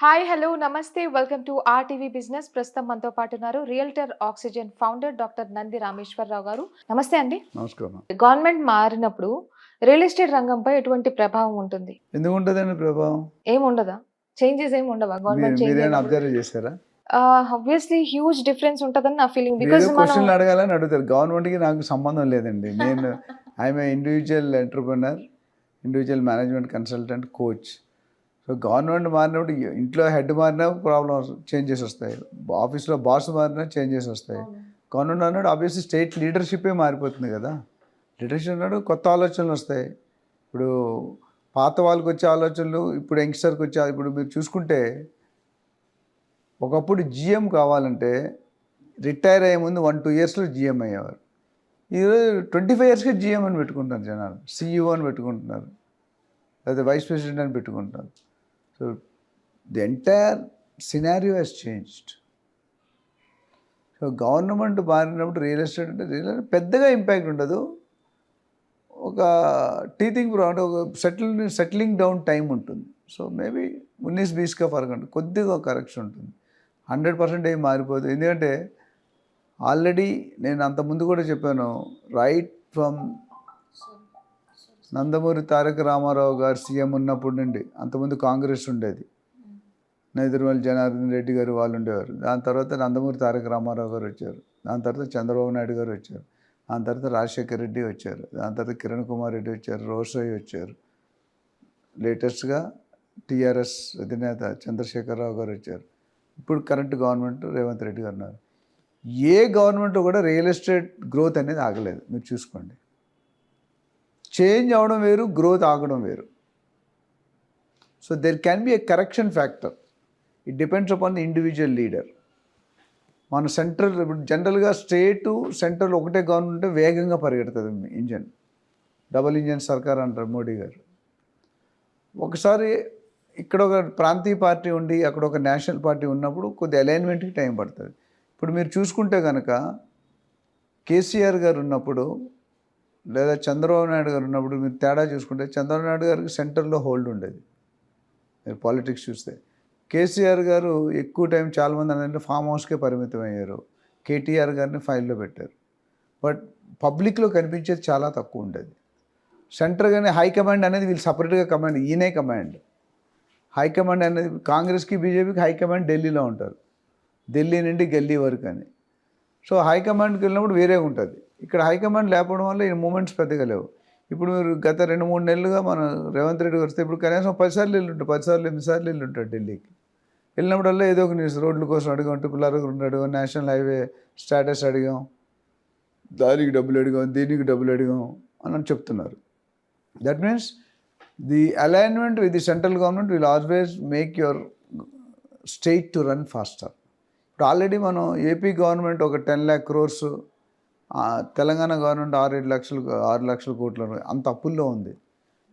Hi hello నమస్తే welcome to RTV business. ప్రస్తుతం మనతో పాటు ఉన్నారు realtor oxygen founder doctor Nandi Rameshwar Rao గారు. నమస్తే అండి. నమస్కారం. గవర్నమెంట్ మారినప్పుడు రియల్ ఎస్టేట్ రంగంపై ఎటువంటి ప్రభావం ఉంటుంది? ఎందుకు ఉంటదండి ప్రభావం? ఏముండదా? చేంజెస్ ఏమి ఉండవా గవర్నమెంట్ చేంజ్ మీరేమైనా అయినప్పుడు? అబ్జర్వ్ చేశారా? ఆబ్వియస్లీ హ్యూజ్ డిఫరెన్స్ ఉంటదని నా ఫీలింగ్. మీరేదో బికాజ్ మనం క్వశ్చన్లు అడగాలని అడుగుతారు. గవర్నమెంట్కి నాకు సంబంధం లేదండి. నేను I'm a individual entrepreneur, individual management consultant, coach. So government మారినప్పుడు ఇంట్లో హెడ్ మారినా ప్రాబ్లమ్స్ చేంజెస్ వస్తాయి. ఆఫీస్లో బాస్ మారినా చేంజెస్ వస్తాయి. గవర్నమెంట్ అన్నాడు ఆబ్వియస్లీ స్టేట్ లీడర్షిప్పే మారిపోతుంది కదా. లీడర్షిప్ అన్నాడు కొత్త ఆలోచనలు వస్తాయి. ఇప్పుడు పాత వాళ్ళకి వచ్చే ఆలోచనలు ఇప్పుడు యంగ్స్టర్కి వచ్చే, ఇప్పుడు మీరు చూసుకుంటే ఒకప్పుడు జీఎం కావాలంటే రిటైర్ అయ్యే ముందు 1-2 ఇయర్స్లో జీఎం అయ్యేవారు. ఈరోజు 25 ఇయర్స్కే జీఎం అని పెట్టుకుంటున్నారు జనాలు, సిఇఓ అని పెట్టుకుంటున్నారు, లేదా వైస్ ప్రెసిడెంట్ అని పెట్టుకుంటున్నారు. So the entire scenario has changed. So government మారినప్పుడు రియల్ ఎస్టేట్ అంటే పెద్దగా ఇంపాక్ట్ ఉండదు. ఒక టీథింగ్ అంటే ఒక సెటిలింగ్ డౌన్ టైం ఉంటుంది. సో మేబీ 19-20 ఫరక్ ఉంటుంది, కొద్దిగా కరెక్షన్ ఉంటుంది. 100% ఏం మారిపోదు. ఎందుకంటే ఆల్రెడీ నేను అంతకుముందు కూడా చెప్పాను, రైట్ ఫ్రమ్ నందమూరి తారక రామారావు గారు సీఎం ఉన్నప్పటి నుండి, అంతకుముందు కాంగ్రెస్ ఉండేది, నేదురుమల్లి జనార్దన్ రెడ్డి గారు వాళ్ళు ఉండేవారు. దాని తర్వాత నందమూరి తారక రామారావు గారు వచ్చారు, దాని తర్వాత చంద్రబాబు నాయుడు గారు వచ్చారు, దాని తర్వాత రాజశేఖర్ రెడ్డి వచ్చారు, దాని తర్వాత కిరణ్ కుమార్ రెడ్డి వచ్చారు, రోషయ్య వచ్చారు, లేటెస్ట్గా టీఆర్ఎస్ అధినేత చంద్రశేఖరరావు గారు వచ్చారు, ఇప్పుడు కరెంట్ గవర్నమెంట్ రేవంత్ రెడ్డి గారు ఉన్నారు. ఏ గవర్నమెంట్ కూడా రియల్ ఎస్టేట్ గ్రోత్ అనేది ఆగలేదు. మీరు చూసుకోండి, చేంజ్ అవడం వేరు, గ్రోత్ ఆగడం వేరు. So there can be A correction factor. It depends upon the individual leader. మన సెంట్రల్ ఇప్పుడు జనరల్గా స్టేటు సెంట్రల్ ఒకటే గవర్నమెంట్ వేగంగా పరిగెడుతుంది ఇంజన్, డబుల్ ఇంజన్ సర్కార్ అంటారు మోడీ గారు. ఒకసారి ఇక్కడ ఒక ప్రాంతీయ పార్టీ ఉండి అక్కడ ఒక నేషనల్ పార్టీ ఉన్నప్పుడు కొద్ది అలైన్మెంట్కి టైం పడుతుంది. ఇప్పుడు మీరు చూసుకుంటే కనుక కేసీఆర్ గారు ఉన్నప్పుడు లేదా చంద్రబాబు నాయుడు గారు ఉన్నప్పుడు మీరు తేడా చూసుకుంటే చంద్రబాబు నాయుడు గారికి సెంటర్లో హోల్డ్ ఉండేది. మీరు పాలిటిక్స్ చూస్తే కేసీఆర్ గారు ఎక్కువ టైం చాలామంది అంటే ఫామ్ హౌస్కే పరిమితం అయ్యారు. కేటీఆర్ గారిని ఫైల్లో పెట్టారు. బట్ పబ్లిక్లో కనిపించేది చాలా తక్కువ ఉండేది. సెంటర్ కానీ హైకమాండ్ అనేది వీళ్ళు సపరేట్గా కమాండ్, ఈయనే కమాండ్. హైకమాండ్ అనేది కాంగ్రెస్కి బీజేపీకి హైకమాండ్ ఢిల్లీలో ఉంటారు, ఢిల్లీ నుండి గల్లీ వరకు అని. సో హైకమాండ్కి వెళ్ళినప్పుడు వేరే ఉంటుంది. ఇక్కడ హైకమాండ్ లేకపోవడం వల్ల ఈ మూమెంట్స్ పెద్దగా లేవు. ఇప్పుడు మీరు గత 2-3 నెలలుగా మన రేవంత్ రెడ్డి వస్తే ఇప్పుడు కనీసం 10 సార్లు వెళ్ళుంటాడు, 10 సార్లు 8 సార్లు వెళ్ళుంటాడు ఢిల్లీకి. వెళ్ళినప్పుడల్లా ఏదో ఒక న్యూస్, రోడ్ల కోసం అడిగాం, ట్రిపుల్ అడిగాం, నేషనల్ హైవే స్టాటస్ అడిగాం, దానికి డబ్బులు అడిగాం, దీనికి డబ్బులు అడిగాం అని చెప్తున్నారు. That means the alignment with the central government will always make your state to run faster. ఇప్పుడు ఆల్రెడీ మనం ఏపీ గవర్నమెంట్ ఒక 10 lakh crores, తెలంగాణ గవర్నమెంట్ 6 లక్షల కోట్లు అంత అప్పుల్లో ఉంది.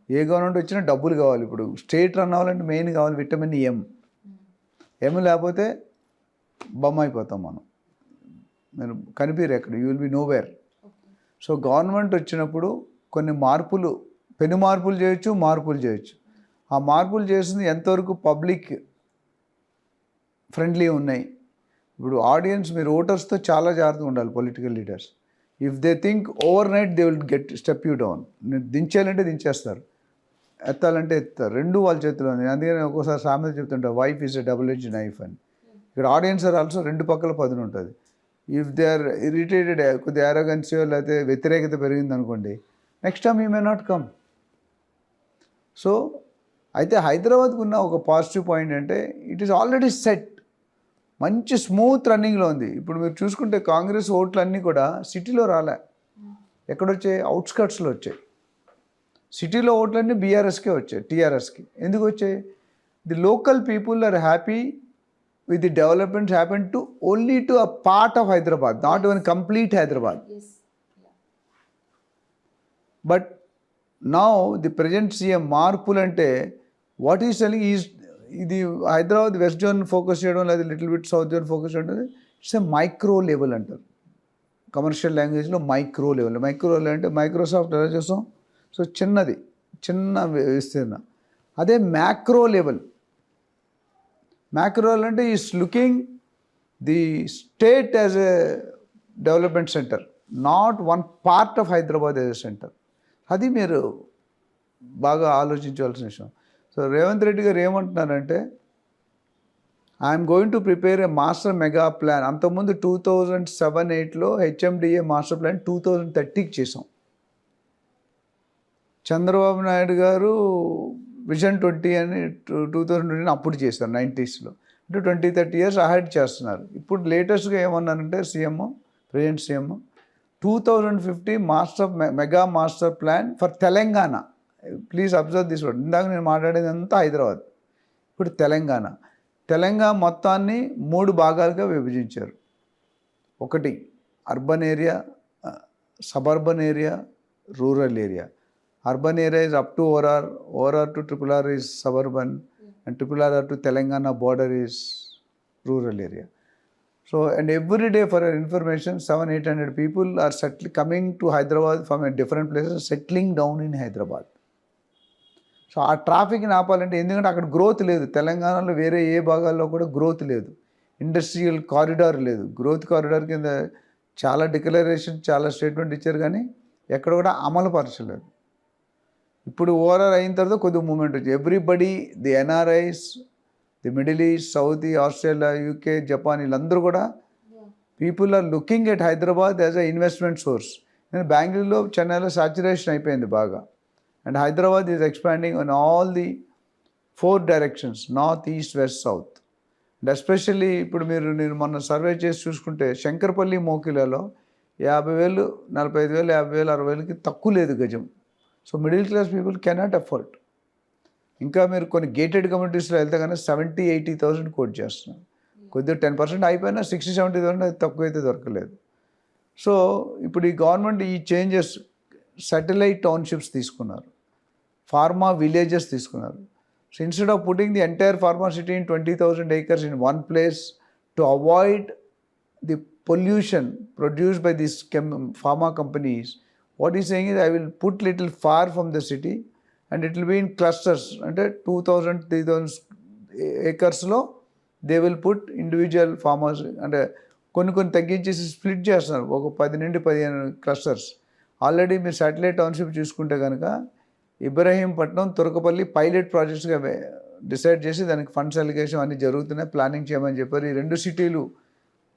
ఏ గవర్నమెంట్ వచ్చినా డబ్బులు కావాలి. ఇప్పుడు స్టేట్ రన్ అవ్వాలంటే మెయిన్ కావాలి విటమిన్ ఎం లేకపోతే బొమ్మ అయిపోతాం మనం. మీరు కనిపించరు ఎక్కడ, you will be nowhere. So government వచ్చినప్పుడు కొన్ని మార్పులు, పెను మార్పులు చేయొచ్చు, మార్పులు చేయొచ్చు. ఆ మార్పులు చేసింది ఎంతవరకు పబ్లిక్ ఫ్రెండ్లీ ఉన్నాయి. ఇప్పుడు ఆడియన్స్, మీరు ఓటర్స్తో చాలా జాగ్రత్తగా ఉండాలి. Political leaders if they think over night they will step you down. దించేయాలంటే దించేస్తారు, ఎత్తాలంటే ఎత్తారు. రెండు వాళ్ళ చేతిలో ఉంది. అందుకని ఒక్కోసారి సామెత చెప్తుంటా, wife is a double edge knife అని. ఇక్కడ ఆడియన్స్ ఆర్ ఆల్సో రెండు పక్కల పదును ఉంటుంది. ఇఫ్ దే ఆర్ ఇరిటేటెడ్, కొద్దిగా అరోగెన్సీ లేకపోతే వ్యతిరేకత పెరిగింది అనుకోండి, next time you may not come. So అయితే హైదరాబాద్కు ఉన్న ఒక పాజిటివ్ పాయింట్ అంటే ఇట్ ఈస్ ఆల్రెడీ సెట్, మంచి స్మూత్ రన్నింగ్లో ఉంది. ఇప్పుడు మీరు చూసుకుంటే కాంగ్రెస్ ఓట్లు అన్నీ కూడా సిటీలో రాలే, ఎక్కడొచ్చాయి? అవుట్స్కట్స్లో వచ్చాయి. సిటీలో ఓట్లన్నీ బీఆర్ఎస్కే వచ్చాయి, టీఆర్ఎస్కి. ఎందుకు వచ్చాయి? The local people are happy with the developments happen to only to a part of Hyderabad, not even complete Hyderabad. But now the present CM మార్పులు అంటే వాట్ ఈస్ టెలింగ్ ఈజ్, ఇది హైదరాబాద్ వెస్ట్ జోన్ ఫోకస్ చేయడం, లేదా little bit south zone focus చేయడం, it's a micro level అంటారు commercial లాంగ్వేజ్లో. Micro level అంటే Microsoft ఎలా చూస్తాం, సో చిన్న విస్తీర్ణ. అదే మ్యాక్రో లెవెల్, మ్యాక్రోల్ అంటే is looking the state as a development centre, not one part of Hyderabad as a centre. అది మీరు బాగా ఆలోచించవలసిన విషయం. సో రేవంత్ రెడ్డి గారు ఏమంటున్నారంటే, I'm going to prepare A master mega plan. అంతకుముందు 2007-8లో హెచ్ఎండిఏ మాస్టర్ ప్లాన్ 2030కి చేసాం. చంద్రబాబు నాయుడు గారు విజన్ 20 అని 2020 అప్పుడు చేశారు 90sలో. అంటే 20-30 years అహెడ్ చేస్తున్నారు. ఇప్పుడు లేటెస్ట్గా ఏమన్నారంటే present CM 2050 mega master plan for Telangana. Please observe this word. ఇందాక నేను మాట్లాడేది అంతా హైదరాబాద్, ఇప్పుడు తెలంగాణ మొత్తాన్ని 3 భాగాలుగా విభజించారు. ఒకటి urban area, suburban area, rural area. Urban area is up to ORR to RRR is suburban, and RRR to Telangana border is rural area. So, and every day for your information, 700-800 people are coming to Hyderabad from a different places, settling down in Hyderabad. So ఆ ట్రాఫిక్ని ఆపాలంటే, ఎందుకంటే అక్కడ growth లేదు. తెలంగాణలో వేరే ఏ భాగాల్లో కూడా growth లేదు, industrial corridor లేదు. గ్రోత్ కారిడార్ కింద చాలా డిక్లరేషన్, చాలా స్టేట్మెంట్ ఇచ్చారు, కానీ ఎక్కడ కూడా అమలు పరచలేదు. ఇప్పుడు ఓవరాల్ అయిన తర్వాత కొద్దిగా మూమెంట్ వచ్చింది. Everybody, the NRIs, the Middle East, south, Australia, UK, Japan, వీళ్ళందరూ కూడా people are looking at Hyderabad as a investment source. నేను బెంగళూరులో, చెన్నైలో సాచురేషన్ అయిపోయింది బాగా. And Hyderabad is expanding on all the 4 directions, north, east, west, south. And especially ఇప్పుడు నేను మొన్న సర్వే చేసి చూసుకుంటే, శంకరపల్లి, మోకిలలో 50,000, 45,000, 50,000, 60,000కి తక్కువ లేదు గజం. So middle class people cannot afford. ఇంకా మీరు కొన్ని గేటెడ్ కమ్యూనిటీస్లో వెళ్తే కానీ 70,000-80,000 కోట్ చేస్తున్నారు. కొద్దిగా 10% అయిపోయినా 60,000-70,000 అది తక్కువ అయితే దొరకలేదు. సో ఇప్పుడు ఈ గవర్నమెంట్ ఈ చేంజెస్, సాటిలైట్ టౌన్షిప్స్ తీసుకున్నారు, ఫార్మా విలేజెస్ తీసుకున్నారు. So instead of putting the entire pharma city in 20,000 acres in one place to avoid the pollution produced by these pharma companies, what he's saying is, I will put little far from the city and it will be in clusters. అంటే 2,000-3,000 acresలో they will put individual farmers. అంటే కొన్ని తగ్గించేసి split చేస్తున్నారు, ఒక 10-15 clusters. Already మీరు satellite township చూసుకుంటే కనుక ఇబ్రహీంపట్నం, తురకపల్లి పైలట్ ప్రాజెక్ట్స్గా డిసైడ్ చేసి దానికి ఫండ్స్ అలిగేషన్ అన్నీ జరుగుతున్నాయి, ప్లానింగ్ చేయమని చెప్పారు. ఈ 2 సిటీలు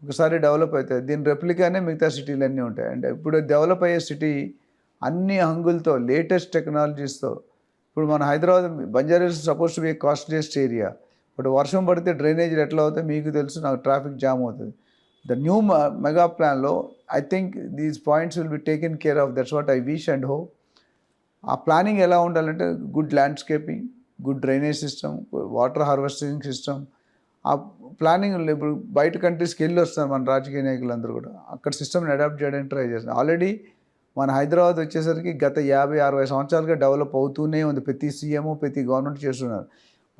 ఒకసారి డెవలప్ అవుతాయి, దీని రెప్లికానే మిగతా సిటీలు అన్నీ ఉంటాయి. అంటే ఇప్పుడు డెవలప్ అయ్యే సిటీ అన్ని హంగులతో, లేటెస్ట్ టెక్నాలజీస్తో. ఇప్పుడు మన Hyderabad, Banjara Hills suppose to be costliest area, but వర్షం పడితే డ్రైనేజీలు ఎట్లా అవుతాయి మీకు తెలుసు, నాకు ట్రాఫిక్ జామ్ అవుతుంది. ద న్యూ మెగా ప్లాన్లో I think these points will be taken care of. That's what I wish and hope. ఆ ప్లానింగ్ ఎలా ఉండాలంటే, good landscaping, good drainage system, water harvesting system. ఆ ప్లానింగ్ ఇప్పుడు బయట కంట్రీస్కి వెళ్ళి వస్తారు మన రాజకీయ నాయకులందరూ కూడా, అక్కడ సిస్టమ్ని అడాప్ట్ చేయడానికి ట్రై చేస్తారు. ఆల్రెడీ మన హైదరాబాద్ వచ్చేసరికి గత 50-60 సంవత్సరాలుగా డెవలప్ అవుతూనే ఉంది. ప్రతి సీఎం, ప్రతి గవర్నమెంట్ చేస్తున్నారు.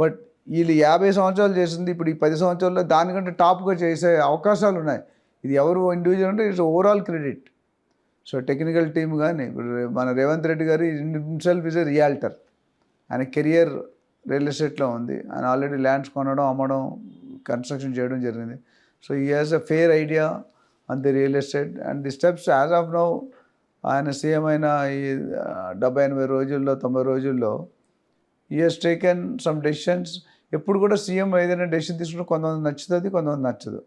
బట్ వీళ్ళు 50 సంవత్సరాలు చేసింది ఇప్పుడు ఈ 10 సంవత్సరాల్లో దానికంటే టాప్గా చేసే అవకాశాలు ఉన్నాయి. ఇది ఎవరు ఇండివిజువల్ అంటే it's overall credit. So technical team కానీ, ఇప్పుడు మన రేవంత్ రెడ్డి గారు హిమ్సెల్ఫ్ ఈజ్ ఎ రియాల్టర్. ఆయన కెరియర్ రియల్ ఎస్టేట్లో ఉంది. ఆయన ఆల్రెడీ ల్యాండ్స్ కొనడం, అమ్మడం, కన్స్ట్రక్షన్ చేయడం జరిగింది. So he has a fair idea on the real estate and the steps as of now. ఆయన సీఎం అయిన ఈ 70-80 రోజుల్లో, 90 రోజుల్లో he has taken some decisions. ఎప్పుడు కూడా సీఎం ఏదైనా డెసిషన్ తీసుకుంటే కొంతమంది నచ్చుతుంది, కొంతమంది నచ్చదు.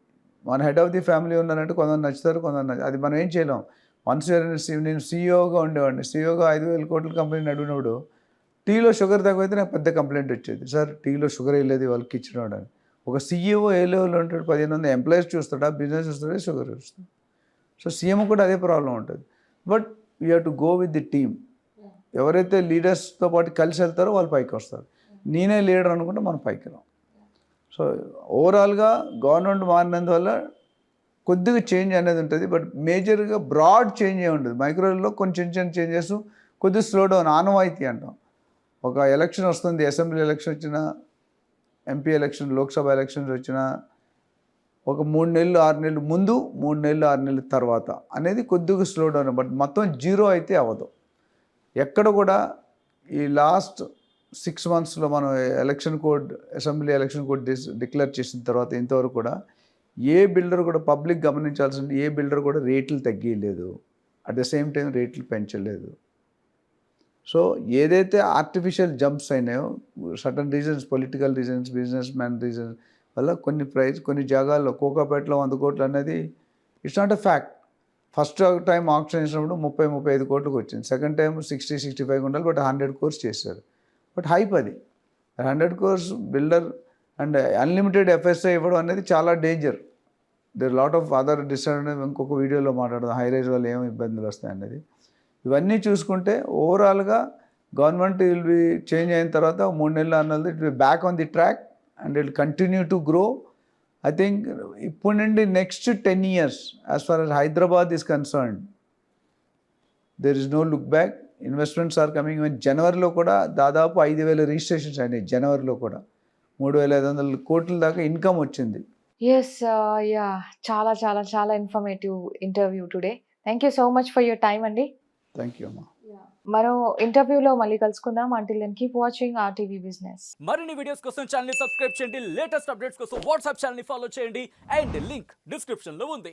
మన హెడ్ ఆఫ్ ది ఫ్యామిలీ ఉన్నారంటే కొంతమంది నచ్చుతారు, కొంతమంది నచ్చదు. అది మనం ఏం చేయలేం. వన్స్ నేను సీఈఓగా ఉండేవాడిని. సీఈఓగా 5,000 కోట్ల కంపెనీ నడిపినప్పుడు టీలో షుగర్ తక్కువైతే నాకు పెద్ద కంప్లైంట్ వచ్చేది, సార్ టీలో షుగర్ వేయలేదు వాళ్ళకి ఇచ్చినవాడు అని. ఒక సీఈఓ ఏ లెవెల్లో ఉంటాడు, 1500 ఎంప్లాయీస్ చూస్తాడా, బిజినెస్ చూస్తాడా, షుగర్ చూస్తాడు. సో సీఎం కూడా అదే ప్రాబ్లం ఉంటుంది. But you have to go with the team. ఎవరైతే లీడర్స్తో పాటు కలిసి వెళ్తారో వాళ్ళు పైకి వస్తారు. నేనే లీడర్ అనుకుంటే మనం పైకి రాం. సో ఓవరాల్గా గవర్నమెంట్ మారినందువల్ల కొద్దిగా చేంజ్ అనేది ఉంటుంది, బట్ మేజర్గా బ్రాడ్ చేంజ్ ఏ ఉంటుంది. మైక్రోలో కొన్ని చిన్న చేంజెస్, కొద్దిగా స్లో డౌన్, ఆనవాయితీ అంటాం. ఒక ఎలక్షన్ వస్తుంది, అసెంబ్లీ ఎలక్షన్ వచ్చినా, ఎంపీ ఎలక్షన్, లోక్సభ ఎలక్షన్స్ వచ్చినా, ఒక 3 నెలలు 6 నెలలు ముందు, 3 నెలలు 6 నెలల తర్వాత అనేది కొద్దిగా స్లో డౌన్. బట్ మొత్తం జీరో అయితే అవ్వదు. ఎక్కడ కూడా ఈ లాస్ట్ 6 మంత్స్లో మనం election code, assembly election code declare చేసిన తర్వాత ఇంతవరకు కూడా ఏ బిల్డర్ కూడా పబ్లిక్ గమనించాల్సింది, ఏ బిల్డర్ కూడా రేట్లు తగ్గియలేదు, అట్ ద సేమ్ టైం రేట్లు పెంచలేదు. సో ఏదైతే ఆర్టిఫిషియల్ జంప్స్ అయినాయో certain reasons, political reasons, business man reasons వల్ల కొన్ని జాగాల్లో కోకాపేటలో 100 కోట్లు అనేది it's not a fact. First time auction చేసినప్పుడు 30-35 కోట్లకు వచ్చింది. సెకండ్ టైం 60-65 ఉండాలి, బట్ 100 కోర్స్ చేశారు. బట్ హైప్ అది 100 crores builder and unlimited FSI ఇవ్వడం అనేది చాలా danger. There lot of other disadvantage, ఇంకొక వీడియోలో మాట్లాడదాం హై రైజ్ వల్ల ఏం ఇబ్బందులు వస్తాయనేది. ఇవన్నీ చూసుకుంటే ఓవరాల్గా గవర్నమెంట్ విల్ బి చేంజ్ అయిన తర్వాత 3 నెలలు అన్నది it will back on the track and it continue to grow. I think ఇప్పటి నుండి next 10 years as far as Hyderabad is concerned there is no look back. Investments are coming. Even జనవరిలో కూడా దాదాపు 5,000 registrations అయినాయి. జనవరిలో కూడా 3,500 కోట్ల దాకా ఇన్కమ్ వచ్చింది. ఎస్, యా, చాలా చాలా చాలా informative interview today. Thank you so much for your time అండి. థ్యాంక్ యూ అమ్మా. మరో ఇంటర్వ్యూలో మళ్ళీ కలుసుకుందాం. Until then keep watching RTV business. మరిన్ని వీడియోస్ కోసం ఛానల్ ని సబ్స్క్రైబ్ చేయండి, లేటెస్ట్ అప్డేట్స్ కోసం వాట్సాప్ ఛానల్ ని ఫాలో చేయండి అండ్ లింక్ డిస్క్రిప్షన్ లో ఉంది.